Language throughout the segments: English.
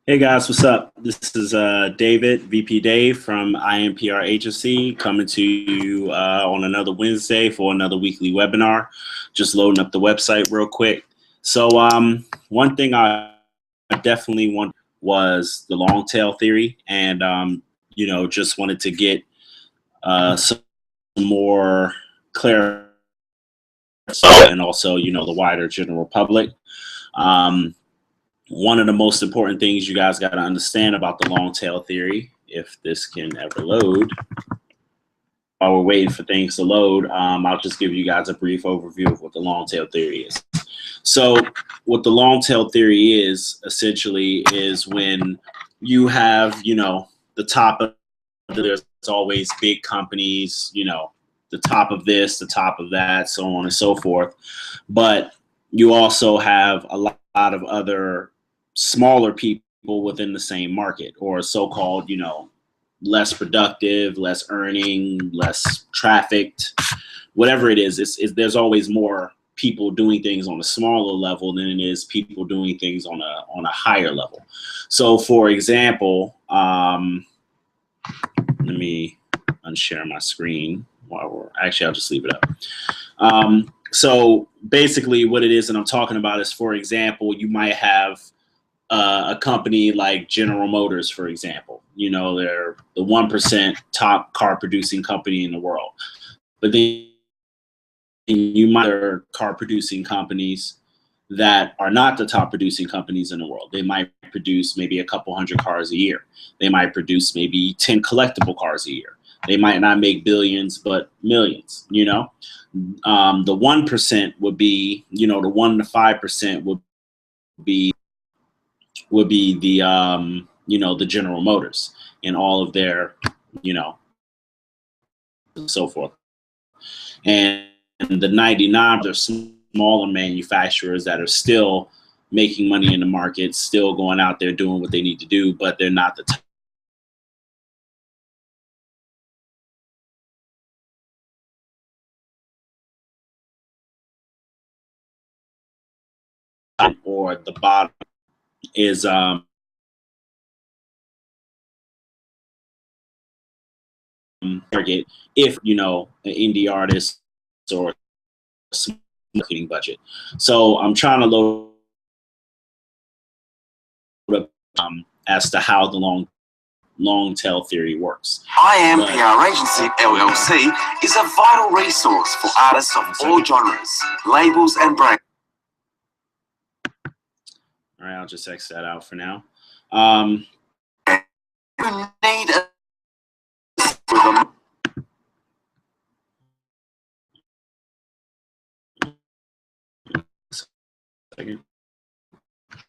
Hey guys, what's up? This is David, VP Dave from IMPR Agency, coming to you on another Wednesday for another weekly webinar. Just loading up the website real quick. So one thing I definitely want was the long tail theory, and just wanted to get some more clarity, and also the wider general public. One of the most important things you guys got to understand about the long tail theory, if this can ever load, while we're waiting for things to load, I'll just give you guys a brief overview of what the long tail theory is. So what the long tail theory is essentially is when you have, the top of, there's always big companies, the top of this, the top of that, so on and so forth. But you also have a lot of other smaller people within the same market, or so-called, less productive, less earning, less trafficked, whatever it is. There's always more people doing things on a smaller level than it is people doing things on a higher level. So, for example, let me unshare my screen while I'll just leave it up. So basically what it is that I'm talking about is, for example, you might have a company like General Motors, for example. They're the 1% top car producing company in the world. But then you might have car producing companies that are not the top producing companies in the world. They might produce maybe a couple hundred cars a year. They might produce maybe 10 collectible cars a year. They might not make billions, but millions, The 1% would be, the 1 to 5% would be the, the General Motors and all of their, so forth. And the 99 are smaller manufacturers that are still making money in the market, still going out there doing what they need to do, but they're not the top. Or the bottom is target if an indie artist or a marketing budget. So I'm trying to load up as to how the long tail theory works. IMPR Agency LLC is a vital resource for artists of all genres, labels and brands. All right, I'll just X that out for now. You need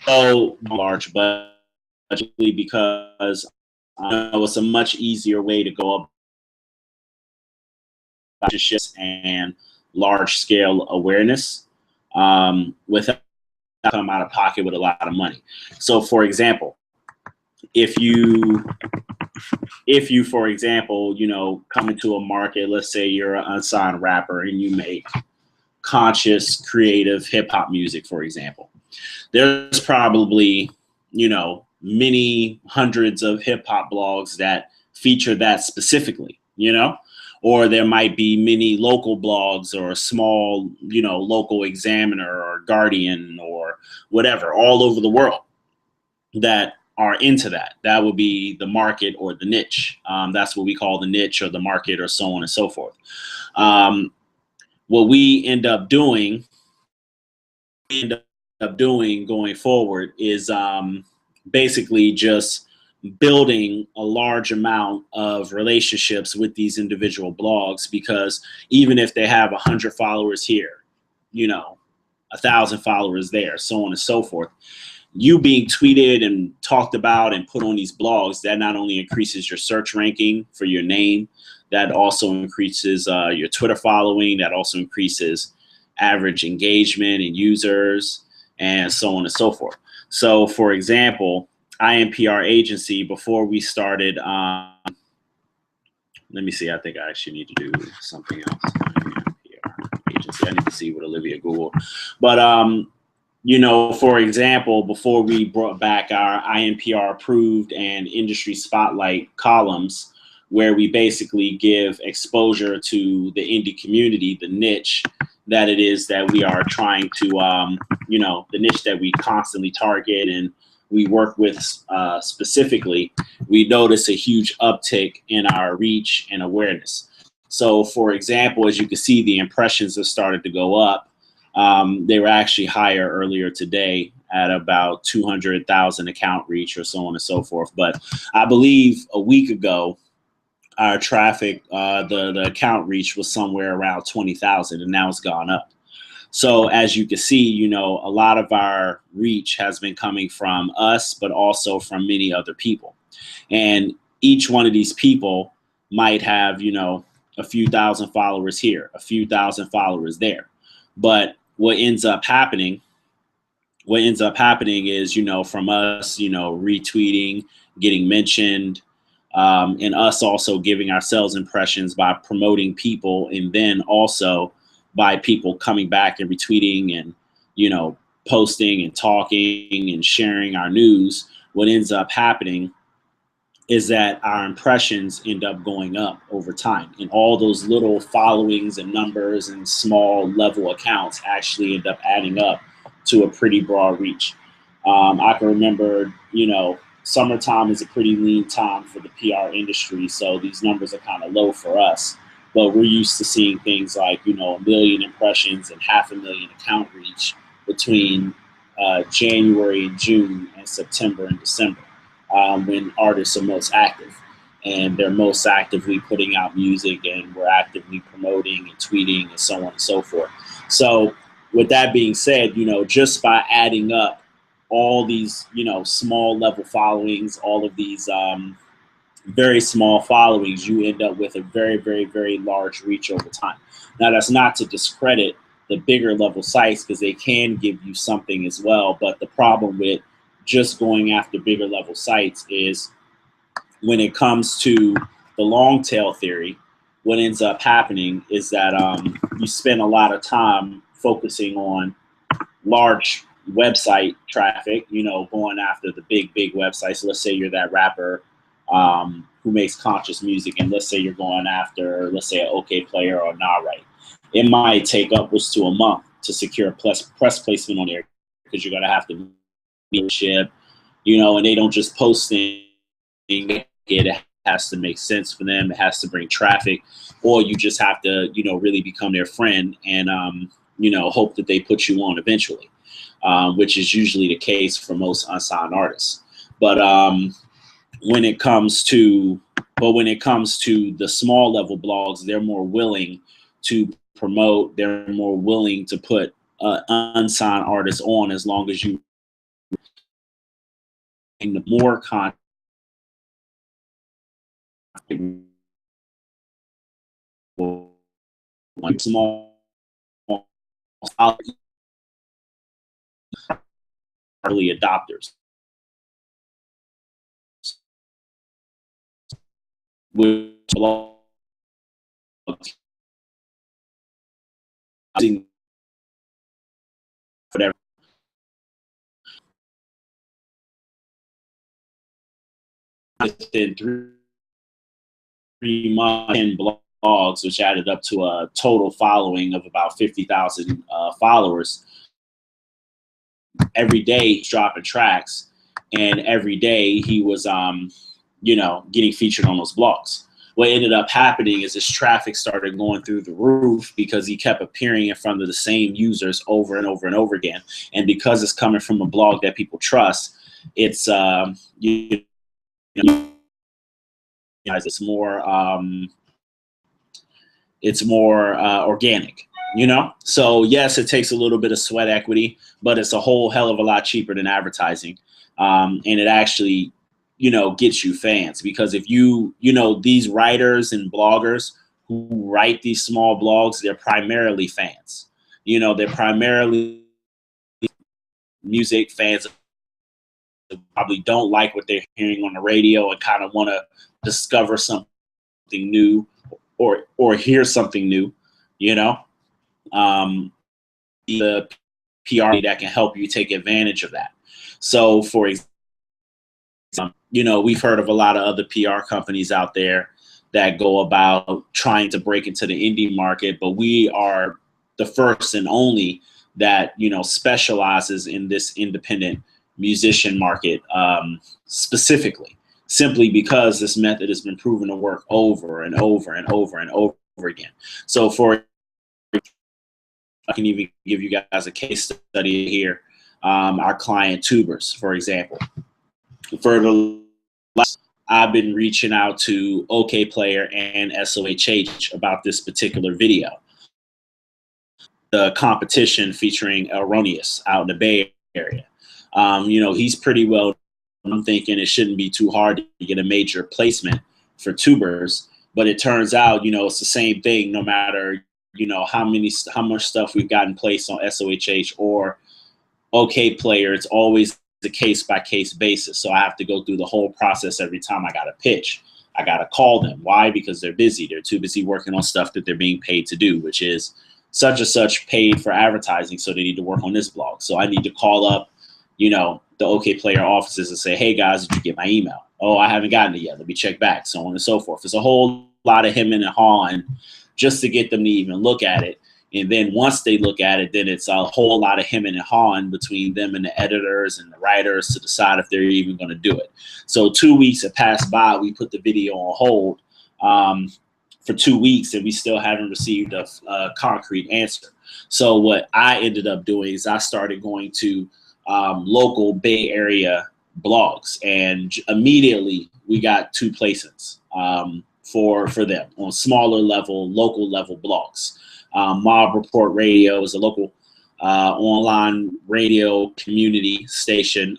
so large, but because it's a much easier way to go up and large scale awareness without come out of pocket with a lot of money. So, for example, if you, for example, come into a market, let's say you're an unsigned rapper and you make conscious, creative hip hop music, for example, there's probably, many hundreds of hip hop blogs that feature that specifically, or there might be many local blogs or a small, local Examiner or Guardian or whatever all over the world that are into that. That would be the market or the niche. That's what we call the niche or the market, or so on and so forth. What we end up doing going forward is basically just building a large amount of relationships with these individual blogs, because even if they have 100 followers here, 1,000 followers there, so on and so forth, you being tweeted and talked about and put on these blogs, that not only increases your search ranking for your name, that also increases your Twitter following, that also increases average engagement and users, and so on and so forth. So, for example, IMPR Agency, before we started, let me see, I think I actually need to do something else. IMPR Agency, I need to see what Olivia Googled. But For example, before we brought back our INPR approved and industry spotlight columns, where we basically give exposure to the indie community, the niche that it is that we are trying to, the niche that we constantly target and we work with specifically, we notice a huge uptick in our reach and awareness. So, for example, as you can see, the impressions have started to go up. They were actually higher earlier today at about 200,000 account reach or so on and so forth. But I believe a week ago, our traffic, the account reach was somewhere around 20,000, and now it's gone up. So as you can see, a lot of our reach has been coming from us, but also from many other people. And each one of these people might have, a few thousand followers here, a few thousand followers there. But what ends up happening is, from us, retweeting, getting mentioned, and us also giving ourselves impressions by promoting people, and then also by people coming back and retweeting and, posting and talking and sharing our news. What ends up happening is that our impressions end up going up over time, and all those little followings and numbers and small level accounts actually end up adding up to a pretty broad reach. I can remember, summertime is a pretty lean time for the PR industry, so these numbers are kind of low for us. But we're used to seeing things like, 1 million impressions and 500,000 account reach between January, June, and September and December, when artists are most active. And they're most actively putting out music, and we're actively promoting and tweeting and so on and so forth. So with that being said, just by adding up all these, small level followings, all of these very small followings, you end up with a very, very, very large reach over time. Now, that's not to discredit the bigger level sites, because they can give you something as well. But the problem with just going after bigger level sites is, when it comes to the long tail theory, what ends up happening is that you spend a lot of time focusing on large website traffic, going after the big websites. Let's say you're that rapper who makes conscious music, and let's say you're going after, let's say, an OK Player or Nah Right. It might take upwards to a month to secure a press placement on there, because you're going to have to ship, and they don't just post things. It has to make sense for them. It has to bring traffic, or you just have to, really become their friend and, hope that they put you on eventually, which is usually the case for most unsigned artists. But when it comes to the small level blogs, they're more willing to promote. They're more willing to put unsigned artists on, as long as you, and the more content, one small early adopters, which whatever. Within 3 months, 10 blogs, which added up to a total following of about 50,000 followers. Every day he's dropping tracks, and every day he was, getting featured on those blogs. What ended up happening is his traffic started going through the roof, because he kept appearing in front of the same users over and over and over again. And because it's coming from a blog that people trust, it's it's more organic, So yes, it takes a little bit of sweat equity, but it's a whole hell of a lot cheaper than advertising, and it actually, gets you fans. Because if these writers and bloggers who write these small blogs, they're primarily fans. They're primarily music fans. Probably don't like what they're hearing on the radio and kind of want to discover something new, or hear something new, The PR that can help you take advantage of that. So for example, you know, we've heard of a lot of other PR companies out there that go about trying to break into the indie market, but we are the first and only that, you know, specializes in this independent musician market specifically, simply because this method has been proven to work over and over and over and over again. So I can even give you guys a case study here. Our client Tubers, for example. For the last, I've been reaching out to OK Player and SOHH about this particular video. The competition featuring Erroneous out in the Bay Area. You know, he's pretty well, I'm thinking it shouldn't be too hard to get a major placement for Tubers, but it turns out, you know, it's the same thing no matter, you know, how much stuff we've got in place on SOHH or OK Player. It's always the case-by-case basis. So I have to go through the whole process every time I got a pitch. I got to call them. Why? Because they're busy. They're too busy working on stuff that they're being paid to do, which is such and such paid for advertising, so they need to work on this blog. So I need to call up, you know, the OK Player offices and say, hey, guys, did you get my email? Oh, I haven't gotten it yet. Let me check back, so on and so forth. It's a whole lot of hemming and hawing just to get them to even look at it. And then once they look at it, then it's a whole lot of hemming and hawing between them and the editors and the writers to decide if they're even going to do it. So 2 weeks have passed by. We put the video on hold for 2 weeks, and we still haven't received a concrete answer. So what I ended up doing is I started going to local Bay Area blogs, and immediately we got 2 placements for them on smaller level, local level blogs. Mob Report Radio is a local online radio community station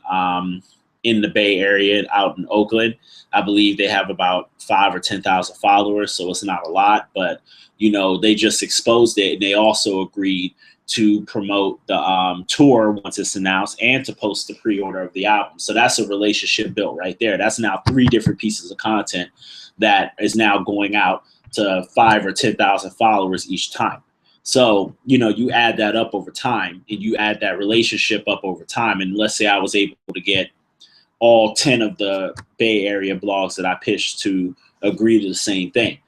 in the Bay Area out in Oakland. I believe they have about 5,000 or 10,000 followers, so it's not a lot, but you know, they just exposed it, and they also agreed to promote the tour once it's announced and to post the pre-order of the album. So that's a relationship built right there. That's now 3 different pieces of content that is now going out to 5,000 or 10,000 followers each time. So, you know, you add that up over time, and you add that relationship up over time. And let's say I was able to get all 10 of the Bay Area blogs that I pitched to agree to the same thing.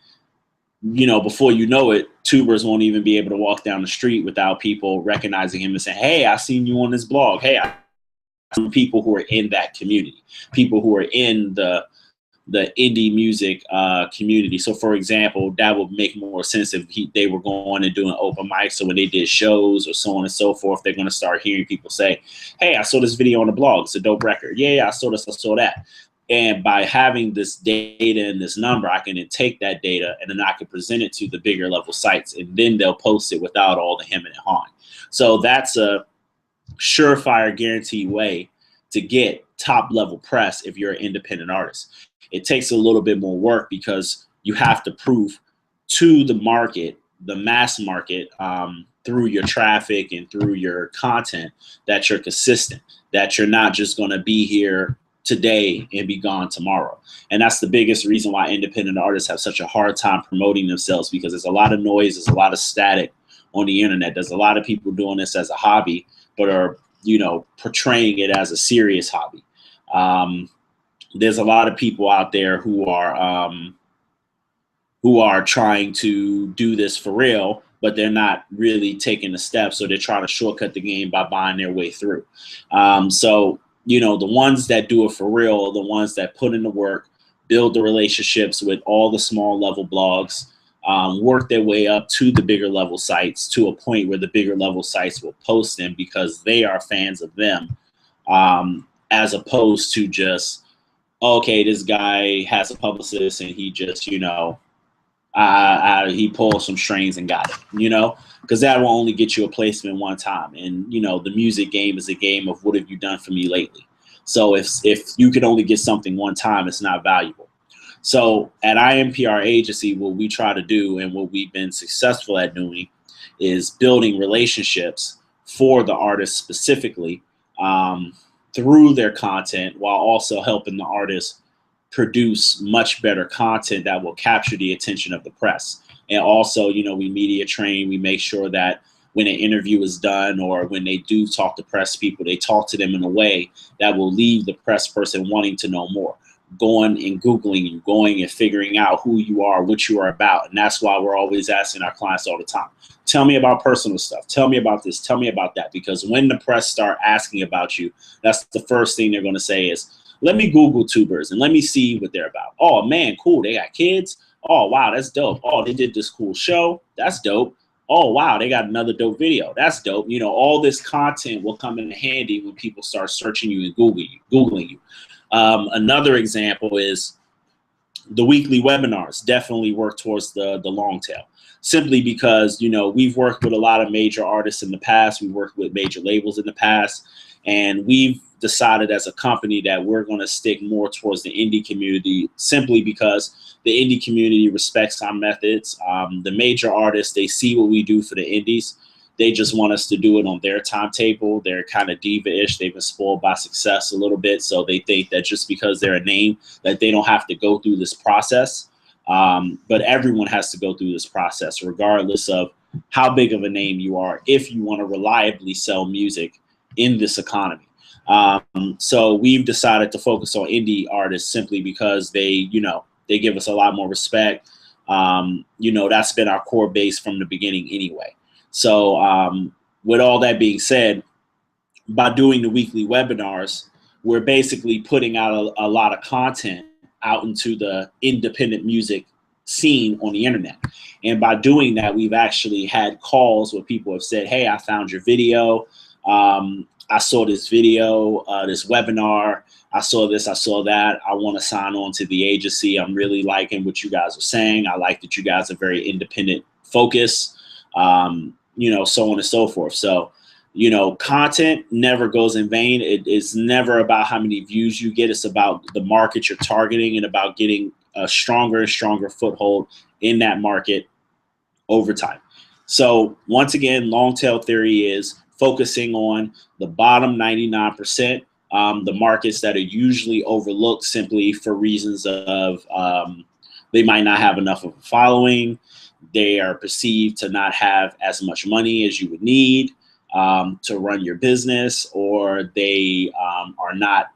You know, before you know it, Tubers won't even be able to walk down the street without people recognizing him and saying, hey, I seen you on this blog. Hey, people who are in that community, people who are in the indie music community. So for example, that would make more sense if they were going and doing open mics. So when they did shows or so on and so forth, they're going to start hearing people say, hey, I saw this video on the blog. It's a dope record. Yeah, I saw this, I saw that. And by having this data and this number, I can then take that data and then I can present it to the bigger level sites, and then they'll post it without all the hemming and hawing. So that's a surefire guaranteed way to get top level press if you're an independent artist. It takes a little bit more work because you have to prove to the market, the mass market, through your traffic and through your content, that you're consistent, that you're not just going to be here today and be gone tomorrow. And that's the biggest reason why independent artists have such a hard time promoting themselves, because there's a lot of noise, there's a lot of static on the internet. There's a lot of people doing this as a hobby, but are, you know, portraying it as a serious hobby. There's a lot of people out there who are trying to do this for real, but they're not really taking the steps, so they're trying to shortcut the game by buying their way through. So, you know, the ones that do it for real are the ones that put in the work, build the relationships with all the small level blogs, work their way up to the bigger level sites, to a point where the bigger level sites will post them because they are fans of them, as opposed to just, okay, this guy has a publicist and he just, you know, he pulled some strings and got it, you know, because that will only get you a placement one time. And, you know, the music game is a game of what have you done for me lately? So if you can only get something one time, it's not valuable. So at IMPR Agency, what we try to do and what we've been successful at doing is building relationships for the artists specifically through their content, while also helping the artists produce much better content that will capture the attention of the press. And also, you know, we media train, we make sure that when an interview is done or when they do talk to press people, they talk to them in a way that will leave the press person wanting to know more, going and Googling you, going and figuring out who you are, what you are about. And that's why we're always asking our clients all the time, tell me about personal stuff. Tell me about this. Tell me about that. Because when the press start asking about you, that's the first thing they're going to say is, let me Google tubers and let me see what they're about. Oh, man, cool. They got kids. Oh, wow, that's dope. Oh, they did this cool show. That's dope. Oh, wow, they got another dope video. That's dope. You know, all this content will come in handy when people start searching you and Googling you. Another example is the weekly webinars definitely work towards the long tail, simply because, you know, we've worked with a lot of major artists in the past. We've worked with major labels in the past, and we've decided as a company that we're going to stick more towards the indie community, simply because the indie community respects our methods. The major artists, they see what we do for the indies. They just want us to do it on their timetable. They're kind of diva-ish. They've been spoiled by success a little bit. So they think that just because they're a name, that they don't have to go through this process. But everyone has to go through this process, regardless of how big of a name you are, if you want to reliably sell music in this economy. So we've decided to focus on indie artists simply because they, you know, they give us a lot more respect. You know, that's been our core base from the beginning anyway. So with all that being said, by doing the weekly webinars, we're basically putting out a lot of content out into the independent music scene on the internet. And by doing that, we've actually had calls where people have said, hey, I found your video. I saw this video, this webinar. I saw this, I saw that. I want to sign on to the agency. I'm really liking what you guys are saying. I like that you guys are very independent focused, you know, so on and so forth. So, you know, content never goes in vain. It's never about how many views you get. It's about the market you're targeting and about getting a stronger and stronger foothold in that market over time. So once again, long tail theory is focusing on the bottom 99%, the markets that are usually overlooked simply for reasons of they might not have enough of a following. They are perceived to not have as much money as you would need to run your business, or they are not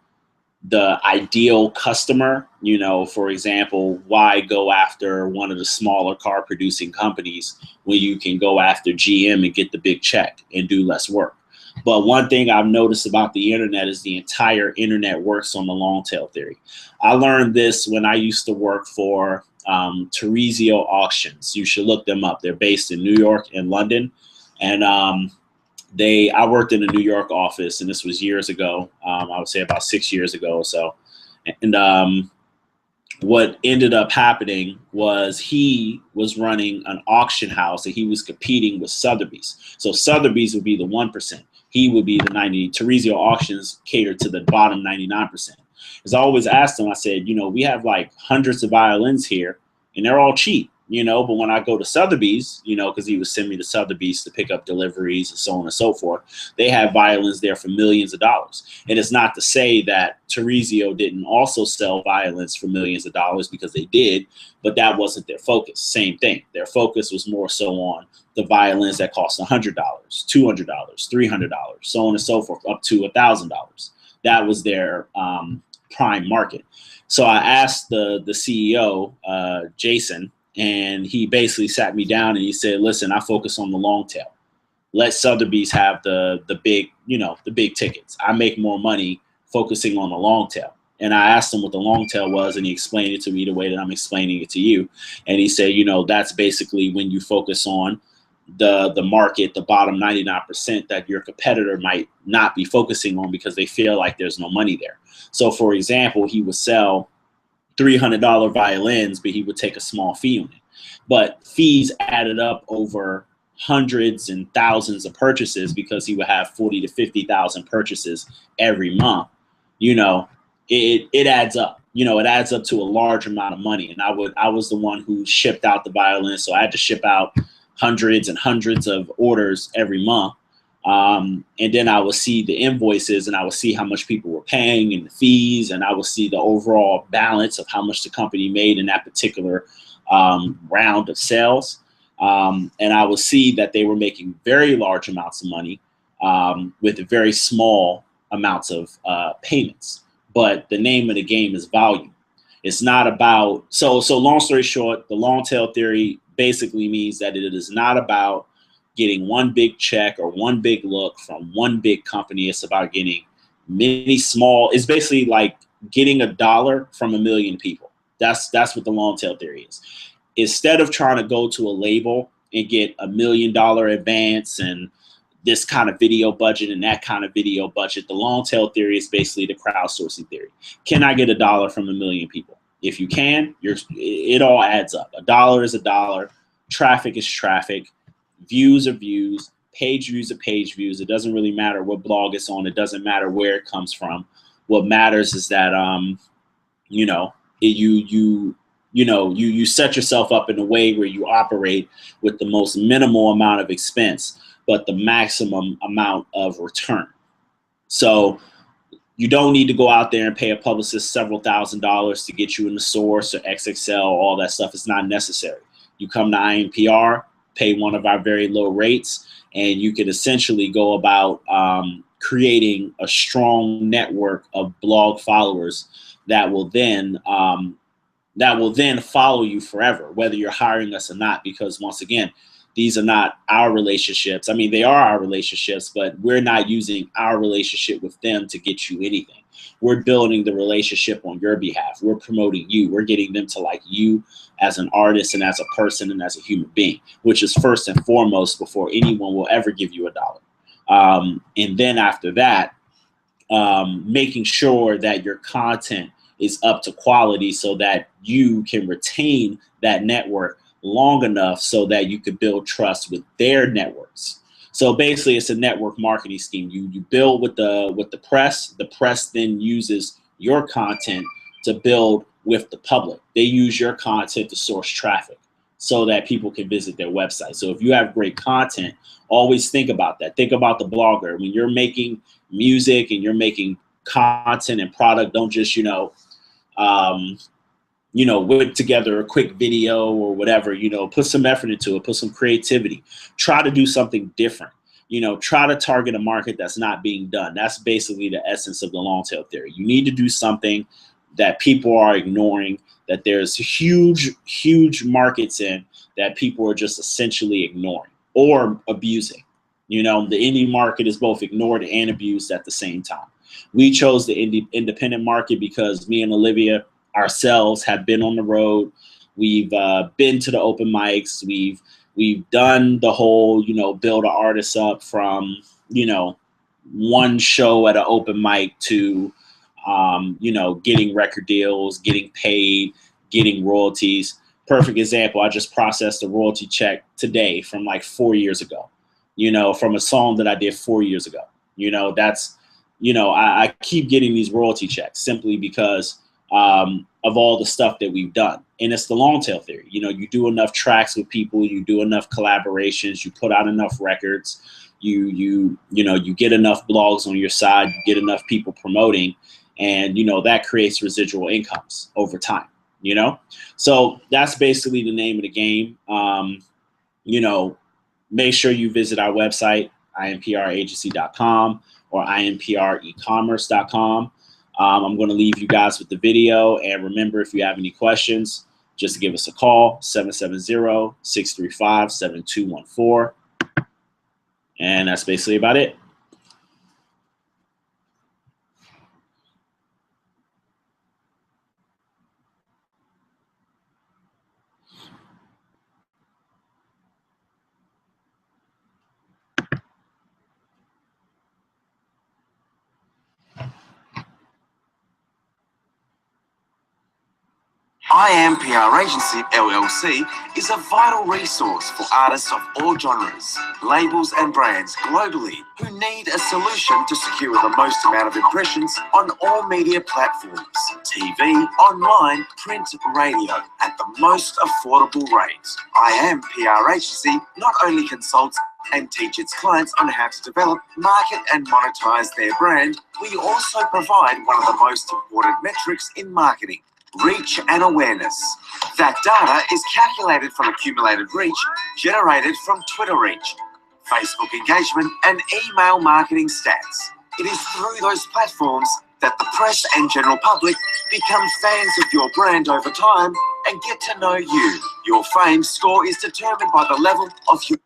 the ideal customer. You know, for example, why go after one of the smaller car producing companies when you can go after GM and get the big check and do less work? But one thing I've noticed about the internet is the entire internet works on the long tail theory. I learned this when I used to work for Terezio Auctions. You should look them up. They're based in New York and London. And I worked in the New York office, and this was years ago. I would say about 6 years ago or so. And what ended up happening was he was running an auction house, and he was competing with Sotheby's. So Sotheby's would be the 1%. He would be the 90. Terezio Auctions catered to the bottom 99%. As I always asked him, I said, you know, we have like hundreds of violins here, and they're all cheap. You know, but when I go to Sotheby's, you know, because he would send me to Sotheby's to pick up deliveries and so on and so forth, they have violins there for millions of dollars. And it's not to say that Terezio didn't also sell violins for millions of dollars, because they did, but that wasn't their focus. Same thing. Their focus was more so on the violins that cost $100, $200, $300, so on and so forth, up to $1,000. That was their prime market. So I asked the CEO, Jason, and he basically sat me down and he said, listen, I focus on the long tail. Let Sotheby's have the big, you know, the big tickets. I make more money focusing on the long tail. And I asked him what the long tail was, and he explained it to me the way that I'm explaining it to you. And he said, you know, that's basically when you focus on the market, the bottom 99% that your competitor might not be focusing on because they feel like there's no money there. So for example, he would sell $300 violins, but he would take a small fee on it. But fees added up over hundreds and thousands of purchases, because he would have 40 to 50,000 purchases every month. You know, it adds up. You know, it adds up to a large amount of money. And I was the one who shipped out the violins, so I had to ship out hundreds and hundreds of orders every month. And then I would see the invoices, and I would see how much people were paying and the fees, and I would see the overall balance of how much the company made in that particular round of sales. And I would see that they were making very large amounts of money with very small amounts of payments. But the name of the game is volume. It's not about, so long story short, the long tail theory basically means that it is not about getting one big check or one big look from one big company. It's about getting many small, it's basically like getting $1 from 1 million people. That's what the long tail theory is. Instead of trying to go to a label and get $1 million advance and this kind of video budget and that kind of video budget, the long tail theory is basically the crowdsourcing theory. Can I get $1 from 1 million people? If you can, it all adds up. $1 is $1. Traffic is traffic. Views are views. Page views are page views. It doesn't really matter what blog it's on. It doesn't matter where it comes from. What matters is that you set yourself up in a way where you operate with the most minimal amount of expense, but the maximum amount of return. So you don't need to go out there and pay a publicist several $1,000s to get you in the source or XXL, all that stuff. It's not necessary. You come to INPR, pay one of our very low rates, and you can essentially go about creating a strong network of blog followers that will then follow you forever, whether you're hiring us or not, because once again, these are not our relationships. I mean, they are our relationships, but we're not using our relationship with them to get you anything. We're building the relationship on your behalf. We're promoting you. We're getting them to like you as an artist and as a person and as a human being, which is first and foremost before anyone will ever give you $1. And then after that, making sure that your content is up to quality so that you can retain that network long enough so that you could build trust with their networks. So basically, it's a network marketing scheme. You build with the press. The press then uses your content to build with the public. They use your content to source traffic so that people can visit their website. So if you have great content, always think about that. Think about the blogger. When you're making music and you're making content and product, don't just whip together a quick video or whatever, put some effort into it, put some creativity, try to do something different, try to target a market that's not being done. That's basically the essence of the long tail theory. You need to do something that people are ignoring, that there's huge, huge markets in that people are just essentially ignoring or abusing. The indie market is both ignored and abused at the same time. We chose the independent market because me and Olivia ourselves have been on the road. We've been to the open mics. We've done the whole, build an artist up from, one show at an open mic to, getting record deals, getting paid, getting royalties. Perfect example. I just processed a royalty check today from like 4 years ago, from a song that I did 4 years ago. I keep getting these royalty checks simply because of all the stuff that we've done. And it's the long tail theory. You do enough tracks with people, you do enough collaborations, you put out enough records, you get enough blogs on your side, you get enough people promoting, and that creates residual incomes over time. So that's basically the name of the game. Make sure you visit our website, inpragency.com or inprecommerce.com. I'm going to leave you guys with the video. And remember, if you have any questions, just give us a call, 770-635-7214. And that's basically about it. I Am PR Agency LLC is a vital resource for artists of all genres, labels and brands globally who need a solution to secure the most amount of impressions on all media platforms, TV, online, print, radio at the most affordable rates. I Am PR Agency not only consults and teach its clients on how to develop, market and monetize their brand, we also provide one of the most important metrics in marketing: reach and awareness. That data is calculated from accumulated reach generated from Twitter reach, Facebook engagement, and email marketing stats. It is through those platforms that the press and general public become fans of your brand over time and get to know you. Your fame score is determined by the level of your